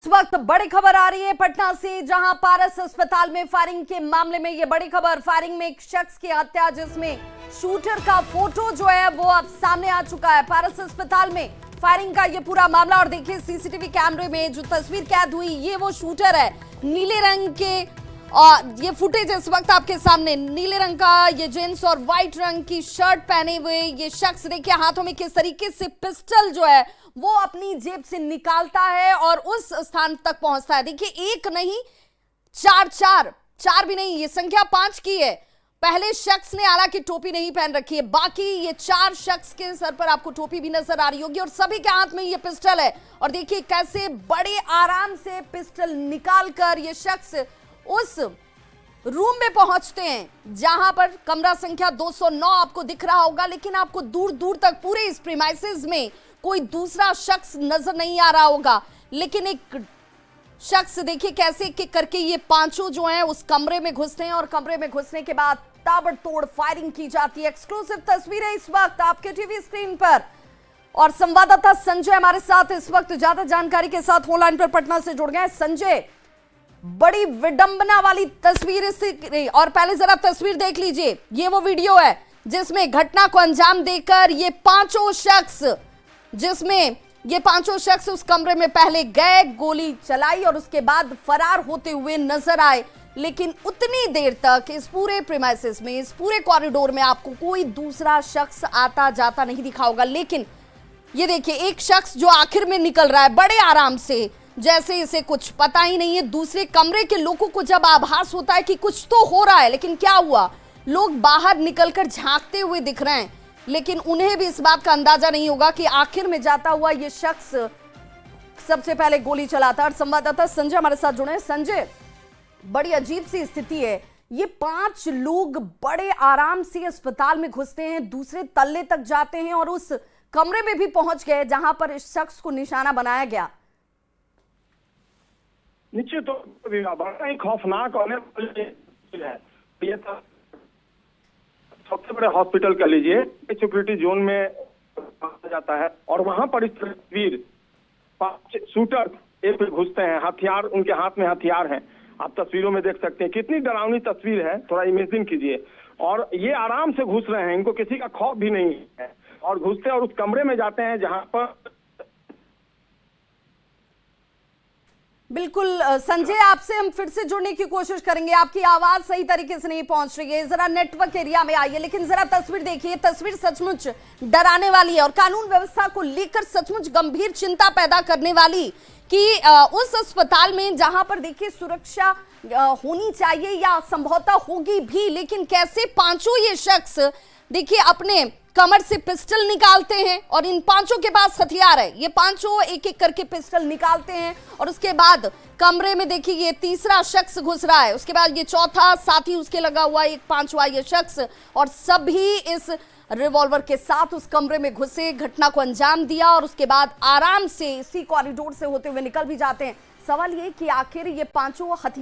इस वक्त बड़ी खबर आ रही है पटना से, जहां पारस अस्पताल में फायरिंग के मामले में ये बड़ी खबर, फायरिंग में एक शख्स की हत्या जिसमें शूटर का फोटो जो है वो अब सामने आ चुका है। पारस अस्पताल में फायरिंग का ये पूरा मामला, और देखिए सीसीटीवी कैमरे में जो तस्वीर कैद हुई, ये वो शूटर है। नीले रंग के ये फुटेज इस वक्त आपके सामने, नीले रंग का ये जींस और व्हाइट रंग की शर्ट पहने हुए ये शख्स, देखिए हाथों में किस तरीके से पिस्टल जो है वो अपनी जेब से निकालता है और उस स्थान तक पहुंचता है। देखिए एक नहीं चार भी नहीं, ये संख्या 5 की है। पहले शख्स ने हालांकि टोपी नहीं पहन रखी है, बाकी ये 4 शख्स के सर पर आपको टोपी भी नजर आ रही होगी और सभी के हाथ में ये पिस्टल है। और देखिए कैसे बड़े आराम से पिस्टल निकालकर ये शख्स उस रूम में पहुंचते हैं जहां पर कमरा संख्या 209 आपको दिख रहा होगा, लेकिन आपको दूर दूर तक पूरे इस प्रीमाइसेस में कोई दूसरा शख्स नजर नहीं आ रहा होगा। लेकिन एक शख्स देखिए कैसे एक एक करके ये 5 जो हैं उस कमरे में घुसते हैं और कमरे में घुसने के बाद ताबड़तोड़ फायरिंग की जाती है। एक्सक्लूसिव तस्वीर है इस वक्त आपके टीवी स्क्रीन पर, और संवाददाता संजय हमारे साथ इस वक्त ज्यादा जानकारी के साथ फोनलाइन पर पटना से जुड़ गए। संजय, बड़ी विडंबना वाली तस्वीर और पहले जरा तस्वीर देख लीजिए, ये वो वीडियो है जिसमें घटना को अंजाम देकर ये 5 शख्स, जिसमें ये 5 शख्स उस कमरे में पहले गए, गोली चलाई और उसके बाद फरार होते हुए नजर आए। लेकिन उतनी देर तक इस पूरे प्रीमाइसेस में, इस पूरे कॉरिडोर में आपको कोई दूसरा शख्स आता जाता नहीं दिखा होगा। लेकिन ये देखिए एक शख्स जो आखिर में निकल रहा है बड़े आराम से, जैसे इसे कुछ पता ही नहीं है। दूसरे कमरे के लोगों को जब आभास होता है कि कुछ तो हो रहा है, लेकिन क्या हुआ, लोग बाहर निकलकर झांकते हुए दिख रहे हैं, लेकिन उन्हें भी इस बात का अंदाजा नहीं होगा कि आखिर में जाता हुआ ये शख्स सबसे पहले गोली चलाता। और संवाददाता संजय हमारे साथ जुड़े हैं। संजय, बड़ी अजीब सी स्थिति है, ये 5 लोग बड़े आराम से अस्पताल में घुसते हैं, दूसरे तल्ले तक जाते हैं और उस कमरे में भी पहुंच गए जहां पर इस शख्स को निशाना बनाया गया। निश्चित तो बड़ा ही खौफनाक और है। ये तो सबसे बड़े हॉस्पिटल कह लीजिए, सिक्योरिटी जोन में जाता है और वहां पर इस तस्वीर 5 शूटर एक घुसते हैं, हथियार उनके हाथ में हथियार हैं। आप तस्वीरों में देख सकते हैं कितनी डरावनी तस्वीर है, थोड़ा इमेजिन कीजिए। और ये आराम से घुस रहे हैं, इनको किसी का खौफ भी नहीं है, और घुसते और उस कमरे में जाते हैं जहां पर। बिल्कुल संजय, आपसे हम फिर से जुड़ने की कोशिश करेंगे, आपकी आवाज सही तरीके से नहीं पहुंच रही है, जरा नेटवर्क एरिया में आइए। लेकिन जरा तस्वीर देखिए, तस्वीर सचमुच डराने वाली है और कानून व्यवस्था को लेकर सचमुच गंभीर चिंता पैदा करने वाली कि उस अस्पताल में जहां पर देखिए सुरक्षा होनी चाहिए या संभवतः होगी भी, लेकिन कैसे 5 ये शख्स देखिए अपने कमर से पिस्टल निकालते हैं और इन 5 के पास हथियार है। ये 5 एक एक करके पिस्टल निकालते हैं और उसके बाद कमरे में देखिए ये तीसरा शख्स घुस रहा है, उसके बाद ये चौथा, साथ ही उसके लगा हुआ एक 5वां ये शख्स, और सभी इस रिवॉल्वर के साथ उस कमरे में घुसे, घटना को अंजाम दिया और उसके बाद आराम से इसी कॉरिडोर से होते हुए निकल भी जाते हैं। सवाल ये कि आखिर ये 5 हथियार